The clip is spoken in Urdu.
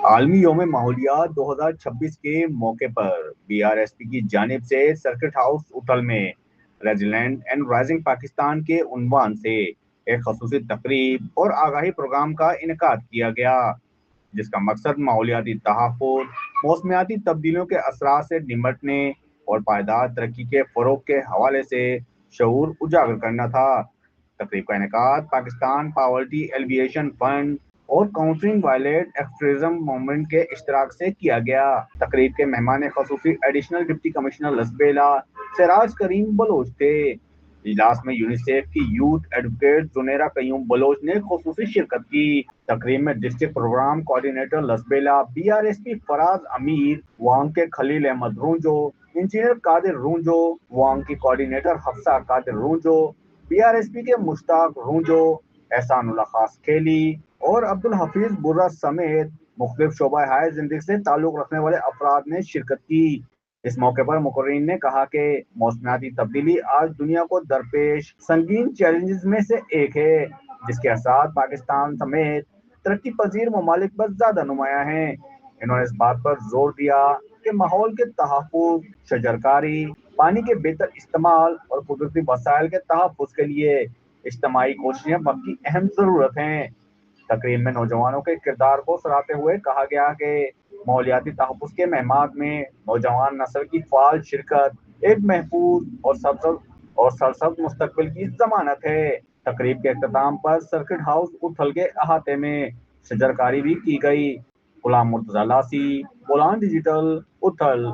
عالمی یوم ماحولیات 2026 کے موقع پر بی آر ایس پی کی جانب سے سرکٹ ہاؤس اتھل میں ریزیلینٹ اینڈ رائزنگ پاکستان کے عنوان سے ایک خصوصی تقریب اور آگاہی پروگرام کا انعقاد کیا گیا، جس کا مقصد ماحولیاتی تحفظ، موسمیاتی تبدیلیوں کے اثرات سے نمٹنے اور پائیدار ترقی کے فروغ کے حوالے سے شعور اجاگر کرنا تھا۔ تقریب کا انعقاد پاکستان پاورٹی ایلیویشن فنڈ اور کاؤنٹرنگ وائلیٹ ایکسٹریزم موومنٹ کے اشتراک سے کیا گیا۔ تقریب کے مہمان خصوصی additional deputy commissioner Lasbela Siraj Karim Baloch تھے۔ اجلاس میں یونیسیف کی یوتھ ایڈوکیٹ زنیرہ قیوم بلوچ نے خصوصی شرکت کی۔ تقریب میں district programme coordinator Lasbela, B R S P Faraz Amir, وانگ کے خلیل احمد رونجو، انجینئر قادر رونجو، وانگ کی coordinator Hafsa Qadir Runjho, be R S پی کے مشتاق رونجو، احسان اللہ خاص کھیلی اور عبدالحفیظ برہ سمیت مختلف شعبہ ہائے زندگی سے تعلق رکھنے والے افراد نے شرکت کی۔ اس موقع پر مقررین نے کہا کہ موسمیاتی تبدیلی آج دنیا کو درپیش سنگین چیلنجز میں سے ایک ہے، جس کے اثرات پاکستان سمیت ترقی پذیر ممالک پر زیادہ نمایاں ہیں۔ انہوں نے اس بات پر زور دیا کہ ماحول کے تحفظ، شجرکاری، پانی کے بہتر استعمال اور قدرتی وسائل کے تحفظ کے لیے اجتماعی کوششیں وقت کی اہم ضرورت ہیں۔ تقریب میں نوجوانوں کے کردار کو سراہتے ہوئے کہا گیا کہ ماحولیاتی تحفظ کے مہمات میں نوجوان نسل کی فعال شرکت ایک محفوظ اور سرسبز مستقبل کی ضمانت ہے۔ تقریب کے اختتام پر سرکٹ ہاؤس اتھل کے احاطے میں شجرکاری بھی کی گئی۔ غلام مرتضی لاسی، بولان ڈیجیٹل، اتھل۔